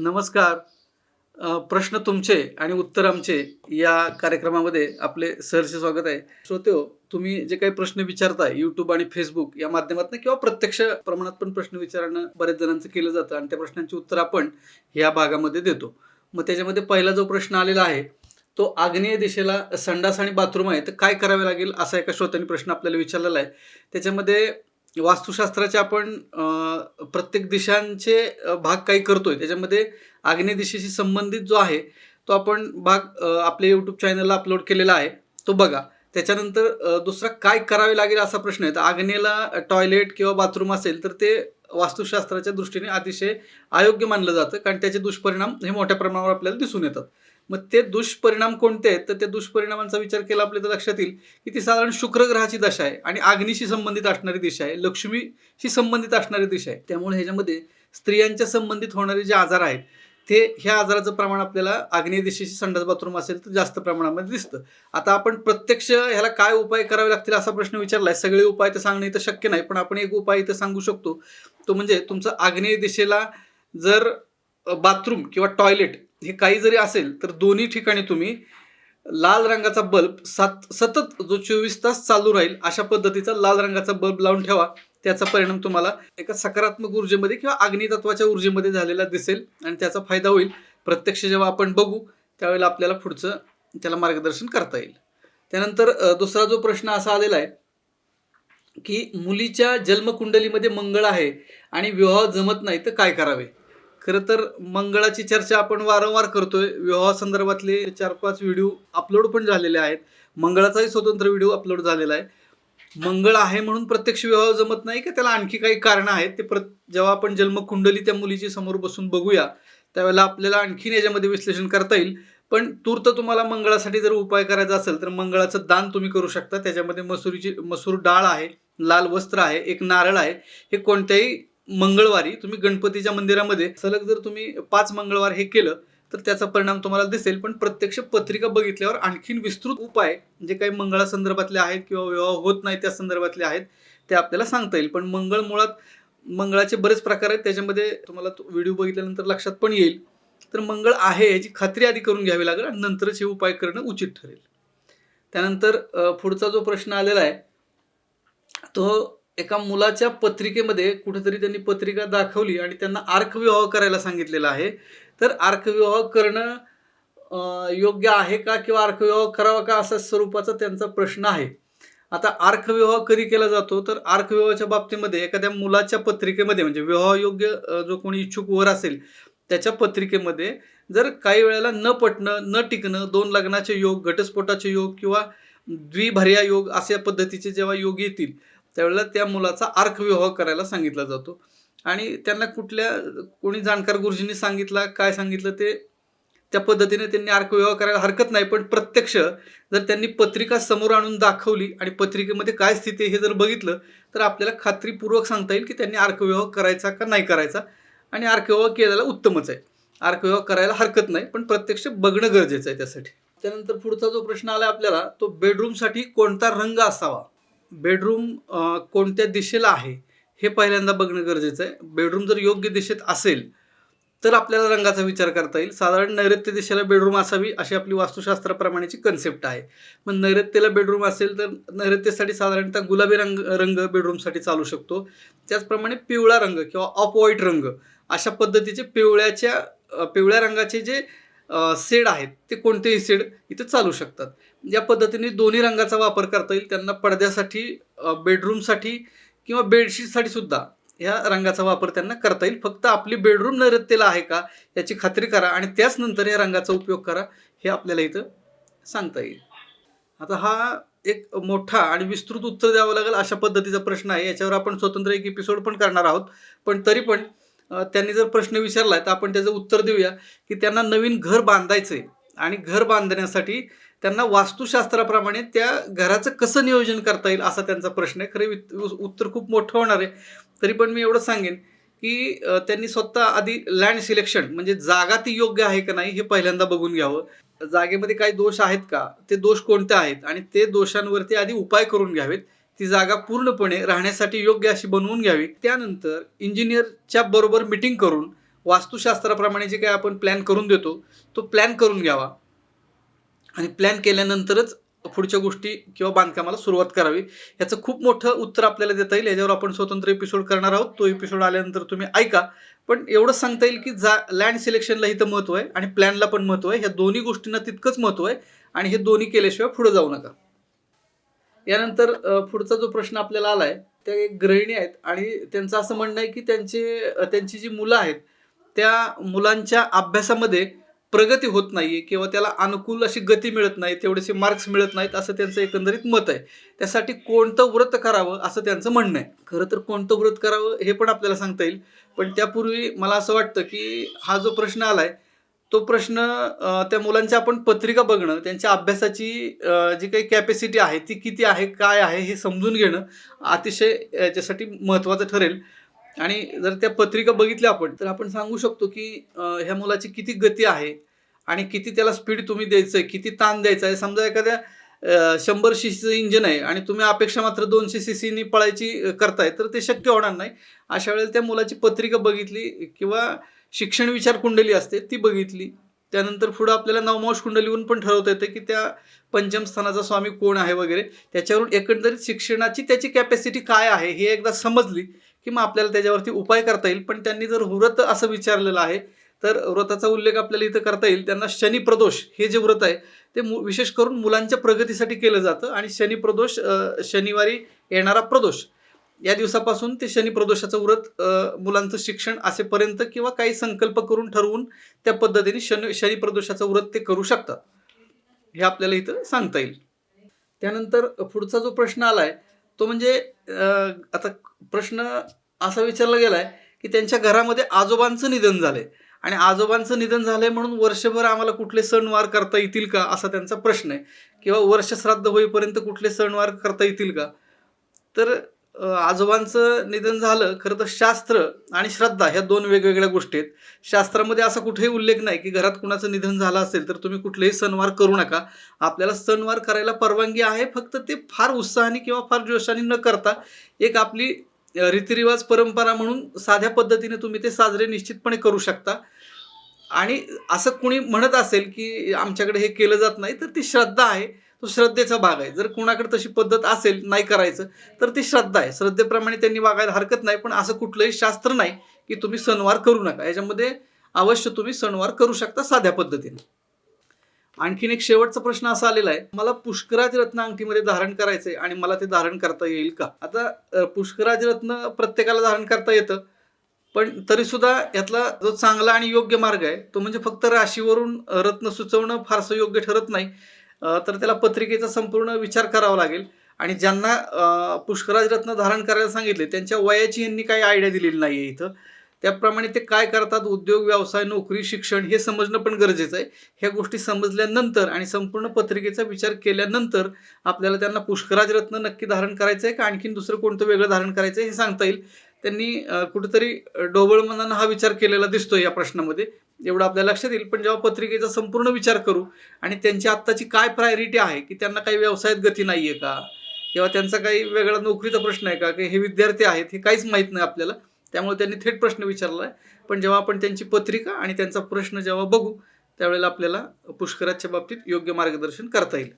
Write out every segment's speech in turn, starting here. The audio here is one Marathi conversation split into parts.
नमस्कार. प्रश्न तुमचे आणि उत्तर आमचे या कार्यक्रमामध्ये आपले सहर्ष स्वागत आहे. श्रोतेहो, तुम्ही जे काही प्रश्न विचारताय YouTube आणि Facebook या माध्यमातून किंवा प्रत्यक्ष प्रमाणात पण प्रश्न विचारणं बऱ्याच जणांचं केलं जातं आणि त्या प्रश्नांची उत्तर आपण ह्या भागामध्ये देतो. मग त्याच्यामध्ये पहिला जो प्रश्न आलेला आहे, तो आग्नेय दिशेला संडास आणि बाथरूम आहे, तर काय करावे लागेल असा एका श्रोत्याने प्रश्न आपल्याला विचारलेला आहे. त्याच्यामध्ये वास्तुशास्त्राचे आपण प्रत्येक दिशांचे भाग काही करतोय. त्याच्यामध्ये आग्नेय दिशेशी संबंधित जो आहे तो आपण भाग आपल्या यूट्यूब चॅनलला अपलोड केलेला आहे, तो बघा. त्याच्यानंतर दुसरा काय करावे लागेल असा प्रश्न आहे. तर आग्नेयला टॉयलेट किंवा बाथरूम असेल तर ते वास्तुशास्त्राच्या दृष्टीने अतिशय अयोग्य मानलं जातं, कारण त्याचे दुष्परिणाम हे मोठ्या प्रमाणावर आपल्याला दिसून येतात. मग ते दुष्परिणाम कोणते आहेत, तर त्या दुष्परिणामांचा विचार केला आपल्या तर लक्षात येईल की ती साधारण शुक्र ग्रहाची दशा आहे आणि अग्नीशी संबंधित असणारी दिशा आहे, लक्ष्मीशी संबंधित असणारी दिशा आहे. त्यामुळे ह्याच्यामध्ये स्त्रियांच्या संबंधित होणारे जे आजार आहेत ते ह्या आजाराचं प्रमाण आपल्याला आग्नेय दिशेशी संडास बाथरूम असेल तर जास्त प्रमाणामध्ये दिसतं. आता आपण प्रत्यक्ष ह्याला काय उपाय करावे लागतील असा प्रश्न विचारलाय. सगळे उपाय तर सांगणे तर शक्य नाही, पण आपण एक उपाय इथं सांगू शकतो. तो म्हणजे तुमचं आग्नेय दिशेला जर बाथरूम किंवा टॉयलेट हे काही जरी असेल तर दोन्ही ठिकाणी तुम्ही लाल रंगाचा बल्ब सतत जो 24 तास चालू राहील अशा पद्धतीचा लाल रंगाचा बल्ब लावून ठेवा. त्याचा परिणाम तुम्हाला एका सकारात्मक ऊर्जेमध्ये किंवा अग्नी तत्वाच्या ऊर्जेमध्ये झालेला दिसेल आणि त्याचा फायदा होईल. प्रत्यक्ष जेव्हा आपण बघू त्यावेळेला आपल्याला पुढचं त्याला मार्गदर्शन करता येईल. त्यानंतर दुसरा जो प्रश्न असा आलेला आहे की मुलीच्या जन्मकुंडलीमध्ये मंगळ आहे आणि विवाह जमत नाही तर काय करावे. खरं तर मंगळाची चर्चा आपण वारंवार करतोय. विवाहासंदर्भातले 4-5 व्हिडिओ अपलोड पण झालेले आहेत. मंगळाचाही स्वतंत्र व्हिडिओ अपलोड झालेला आहे. मंगळ आहे म्हणून प्रत्यक्ष विवाह जमत नाही का, त्याला आणखी काही कारणं आहेत. ते जेव्हा आपण जन्मकुंडली त्या मुलीची समोर बसून बघूया त्यावेळेला आपल्याला आणखीन याच्यामध्ये विश्लेषण करता येईल. पण तूर्त तुम्हाला मंगळासाठी जर उपाय करायचा असेल तर मंगळाचं दान तुम्ही करू शकता. त्याच्यामध्ये मसूर डाळ आहे, लाल वस्त्र आहे, एक नारळ आहे. हे कोणत्याही मंगळवारी तुम्ही गणपतीच्या मंदिरामध्ये सलग जर तुम्ही 5 मंगळवार हे केलं तर त्याचा परिणाम तुम्हाला दिसेल. पण प्रत्यक्ष पत्रिका बघितल्यावर आणखीन विस्तृत उपाय जे काही मंगळासंदर्भातले आहेत किंवा विवाह होत नाही त्या संदर्भातले आहेत ते आपल्याला सांगता येईल. पण मुळात मंगळाचे बरेच प्रकार आहेत. त्याच्यामध्ये तुम्हाला व्हिडिओ बघितल्यानंतर लक्षात पण येईल. तर मंगळ आहे याची खात्री आधी करून घ्यावी लागेल आणि नंतरच हे उपाय करणं उचित ठरेल. त्यानंतर पुढचा जो प्रश्न आलेला आहे तो एका मुलाच्या पत्रिकेमध्ये कुठेतरी त्यांनी पत्रिका दाखवली आणि त्यांना आर्कविवाह करायला सांगितलेला आहे. तर आर्कविवाह करणं योग्य आहे का किंवा आर्कविवाह करावा का असा स्वरूपाचा त्यांचा प्रश्न आहे. आता आर्कविवाह कधी केला जातो तर आर्कविवाहाच्या बाबतीमध्ये एखाद्या मुलाच्या पत्रिकेमध्ये म्हणजे विवाहयोग्य जो कोणी इच्छुक वर असेल त्याच्या पत्रिकेमध्ये जर काही वेळेला न पटणं, न टिकणं, 2 लग्नाचे योग, घटस्फोटाचे योग किंवा द्विभार्या योग अशा पद्धतीचे जेव्हा योग येतील त्यावेळेला त्या मुलाचा आर्कविवाह करायला सांगितला जातो. आणि त्यांना कोणी जाणकार गुरुजींनी सांगितला काय सांगितलं ते त्या पद्धतीने त्यांनी आर्कविवाह करायला हरकत नाही. पण प्रत्यक्ष जर त्यांनी पत्रिका समोर आणून दाखवली आणि पत्रिकेमध्ये काय स्थिती आहे हे जर बघितलं तर आपल्याला खात्रीपूर्वक सांगता येईल की त्यांनी आर्कविवाह करायचा का नाही करायचा. आणि आर्कविवाह केलेला उत्तमच आहे. आर्कविवाह करायला हरकत नाही, पण प्रत्यक्ष बघणं गरजेचं आहे त्यासाठी. त्यानंतर पुढचा जो प्रश्न आला आपल्याला तो बेडरूमसाठी कोणता रंग असावा. बेडरूम कोणत्या दिशेला आहे हे पहिल्यांदा बघणं गरजेचं आहे. बेडरूम जर योग्य दिशेत असेल तर आपल्याला रंगाचा विचार करता येईल. साधारण नैऋत्य दिशेला बेडरूम असावी अशी आपली वास्तुशास्त्राप्रमाणेची कन्सेप्ट आहे. मग नैऋत्येला बेडरूम असेल तर नैऋत्यसाठी साधारणतः गुलाबी रंग बेडरूमसाठी चालू शकतो. त्याचप्रमाणे पिवळा रंग किंवा ऑफ व्हाईट रंग अशा पद्धतीचे पिवळ्या रंगाचे जे शेड आहेत ते कोणतेही शेड इथे चालू शकतात. या पद्धतीने दोन्ही रंगाचा वापर करता येईल. त्यांना पडद्यासाठी, बेडरूमसाठी किंवा बेडशीटसाठी सुद्धा ह्या रंगाचा वापर त्यांना करता येईल. फक्त आपली बेडरूम नैऋत्येला आहे का याची खात्री करा आणि त्याच नंतर या रंगाचा उपयोग करा हे आपल्याला इथं सांगता येईल. आता हा एक मोठा आणि विस्तृत उत्तर द्यावं लागेल अशा पद्धतीचा प्रश्न आहे. याच्यावर आपण स्वतंत्र एक एपिसोड पण करणार आहोत. पण तरी पण त्यांनी जर प्रश्न विचारलाय तर आपण त्याचं उत्तर देऊया की त्यांना नवीन घर बांधायचंय आणि घर बांधण्यासाठी त्यांना वास्तुशास्त्राप्रमाणे त्या घराचं कसं नियोजन करता येईल असा त्यांचा प्रश्न आहे. खरं उत्तर खूप मोठं होणार आहे. तरी पण मी एवढं सांगेन की त्यांनी स्वतः आधी लँड सिलेक्शन म्हणजे जागा ती योग्य आहे का नाही हे पहिल्यांदा बघून घ्यावं. जागेमध्ये काही दोष आहेत का, ते दोष कोणते आहेत आणि ते दोषांवरती आधी उपाय करून घ्यावेत. ती जागा पूर्णपणे राहण्यासाठी योग्य अशी बनवून घ्यावी. त्यानंतर इंजिनियरच्या बरोबर मीटिंग करून वास्तुशास्त्राप्रमाणे जे काही आपण प्लॅन करून देतो तो प्लॅन करून घ्यावा आणि प्लॅन केल्यानंतरच पुढच्या गोष्टी किंवा बांधकामाला सुरुवात करावी. याचं खूप मोठं उत्तर आपल्याला देता येईल. याच्यावर आपण स्वतंत्र एपिसोड करणार आहोत. तो एपिसोड आल्यानंतर तुम्ही ऐका. पण एवढंच सांगता येईल की लँड सिलेक्शनला इथं महत्त्व आहे आणि प्लॅनला पण महत्त्व आहे. ह्या दोन्ही गोष्टींना तितकंच महत्त्व आहे आणि हे दोन्ही केल्याशिवाय पुढे जाऊ नका. यानंतर पुढचा जो प्रश्न आपल्याला आला आहे, त्या एक गृहिणी आहेत आणि त्यांचं असं म्हणणं आहे की त्यांची जी मुलं आहेत, त्या मुलांच्या अभ्यासामध्ये प्रगती होत नाहीये किंवा त्याला अनुकूल अशी गती मिळत नाही, तेवढेसे मार्क्स मिळत नाहीत, असं त्यांचं एकंदरीत मत आहे. त्यासाठी कोणतं व्रत करावं असं त्यांचं म्हणणं आहे. खरं तर कोणतं व्रत करावं हे पण आपल्याला सांगता येईल. पण त्यापूर्वी मला असं वाटतं की हा जो प्रश्न आलाय तो प्रश्न त्या मुलांच्या आपण पत्रिका बघणं, त्यांच्या अभ्यासाची जी काही कॅपॅसिटी आहे ती किती आहे, काय आहे हे समजून घेणं अतिशय याच्यासाठी महत्त्वाचं ठरेल. आणि जर त्या पत्रिका बघितल्या आपण तर आपण सांगू शकतो की ह्या मुलाची किती गती आहे आणि किती त्याला स्पीड तुम्ही द्यायचं आहे, किती ताण द्यायचा आहे. समजा एखाद्या 100 सीसीचं इंजिन आहे आणि तुम्ही अपेक्षा मात्र 200 सीसीनी पळायची करताय तर ते शक्य होणार नाही. अशा वेळेला त्या मुलाची पत्रिका बघितली किंवा शिक्षण विचार कुंडली असते ती बघितली. त्यानंतर पुढं आपल्याला नवमांश कुंडलीहून पण ठरवता येतं की त्या पंचम स्थानाचा स्वामी कोण आहे वगैरे. त्याच्यावरून एकंदरीत शिक्षणाची त्याची कॅपॅसिटी काय आहे हे एकदा समजली की मग आपल्याला त्याच्यावरती उपाय करता येईल. पण त्यांनी जर व्रत असं विचारलेलं आहे तर व्रताचा उल्लेख आपल्याला इथं करता येईल. त्यांना शनी प्रदोष हे जे व्रत आहे ते विशेष करून मुलांच्या प्रगतीसाठी केलं जातं आणि शनी प्रदोष शनिवारी येणारा प्रदोष या दिवसापासून ते शनी प्रदोषाचं व्रत मुलांचं शिक्षण असेपर्यंत किंवा काही संकल्प करून ठरवून त्या पद्धतीने शनी प्रदोषाचं व्रत ते करू शकतात. हे आपल्याला इथं सांगता येईल. त्यानंतर पुढचा जो प्रश्न आलाय तो म्हणजे आता प्रश्न असा विचारला गेलाय की त्यांच्या घरामध्ये आजोबांचं निधन झालंय आणि आजोबांचं निधन झालंय म्हणून वर्षभर आम्हाला कुठले सणवार करता येतील का असा त्यांचा प्रश्न आहे किंवा वर्षश्राद्ध होईपर्यंत कुठले सणवार करता येतील का. तर आजोबांचं निधन झालं खरं तर शास्त्र आणि श्रद्धा ह्या दोन वेगवेगळ्या गोष्टी आहेत. शास्त्रामध्ये असा कुठेही उल्लेख नाही की घरात कुणाचं निधन झालं असेल तर तुम्ही कुठलेही सणवार करू नका. आपल्याला सणवार करायला परवानगी आहे, फक्त ते फार उत्साहाने किंवा फार जोशाने न करता एक आपली रीतिरिवाज परंपरा म्हणून साध्या पद्धतीने तुम्ही ते साजरे निश्चितपणे करू शकता. आणि असं कुणी म्हणत असेल की आमच्याकडे हे केलं जात नाही तर ती श्रद्धा आहे, तो श्रद्धेचा भाग आहे. जर कुणाकडे तशी पद्धत असेल नाही करायचं तर ती श्रद्धा आहे, श्रद्धेप्रमाणे त्यांनी वागायला हरकत नाही. पण असं कुठलंही शास्त्र नाही की तुम्ही सणवार करू नका. याच्यामध्ये अवश्य तुम्ही सणवार करू शकता साध्या पद्धतीने. आणखीन एक शेवटचा प्रश्न असा आलेला आहे, मला पुष्कराज रत्न अंगठीमध्ये धारण करायचंय आणि मला ते धारण करता येईल का. आता पुष्कराज रत्न प्रत्येकाला धारण करता येतं, पण तरी सुद्धा यातला जो चांगला आणि योग्य मार्ग आहे तो म्हणजे फक्त राशीवरून रत्न सुचवणं फारसं योग्य ठरत नाही. तर त्याला पत्रिकेचा संपूर्ण विचार करावा लागेल. आणि ज्यांना पुष्कराज रत्न धारण करायला सांगितले त्यांच्या वयाची यांनी काही आयडिया दिलेली नाही आहे इथं. त्याप्रमाणे ते काय करतात, उद्योग, व्यवसाय, नोकरी, शिक्षण हे समजणं पण गरजेचं आहे. ह्या गोष्टी समजल्यानंतर आणि संपूर्ण पत्रिकेचा विचार केल्यानंतर आपल्याला त्यांना पुष्कराज रत्न नक्की धारण करायचं आहे का आणखीन दुसरं कोणतं वेगळं धारण करायचं आहे हे सांगता येईल. त्यांनी कुठेतरी ढोबळ मनानं हा विचार केलेला दिसतोय या प्रश्नामध्ये, एवढं आपल्या लक्षात येईल. पण जेव्हा पत्रिकेचा संपूर्ण विचार करू आणि त्यांची आत्ताची काय प्रायोरिटी आहे की त्यांना काही व्यवसायात गती नाही आहे का किंवा त्यांचा काही वेगळा नोकरीचा प्रश्न आहे का की हे विद्यार्थी आहेत हे काहीच माहीत नाही आपल्याला, त्यामुळे त्यांनी थेट प्रश्न विचारला आहे. पण जेव्हा आपण त्यांची पत्रिका आणि त्यांचा प्रश्न जेव्हा बघू त्यावेळेला आपल्याला पुष्कराजच्या बाबतीत योग्य मार्गदर्शन करता येईल.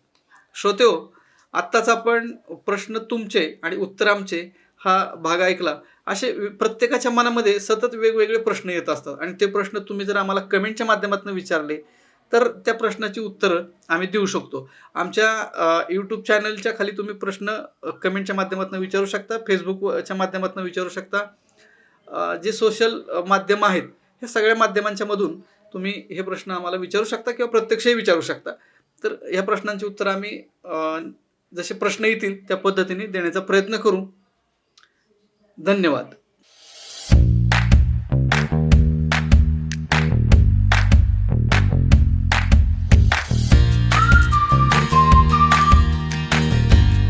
श्रोतेहो, आत्ताच आपण प्रश्न तुमचे आणि उत्तर आमचे हा भाग ऐकला. असे प्रत्येकाच्या मनामध्ये सतत वेगवेगळे प्रश्न येत असतात आणि ते प्रश्न तुम्ही जर आम्हाला कमेंटच्या माध्यमातून विचारले तर त्या प्रश्नाची उत्तरं आम्ही देऊ शकतो. आमच्या यूट्यूब चॅनलच्या खाली तुम्ही प्रश्न कमेंटच्या माध्यमातून विचारू शकता, फेसबुकच्या माध्यमातून विचारू शकता. जे सोशल माध्यम आहेत ह्या सगळ्या माध्यमांच्या मधून तुम्ही हे प्रश्न आम्हाला विचारू शकता किंवा प्रत्यक्षही विचारू शकता. तर ह्या प्रश्नांची उत्तर आम्ही जसे प्रश्न येतील त्या पद्धतीने देण्याचा प्रयत्न करू. धन्यवाद.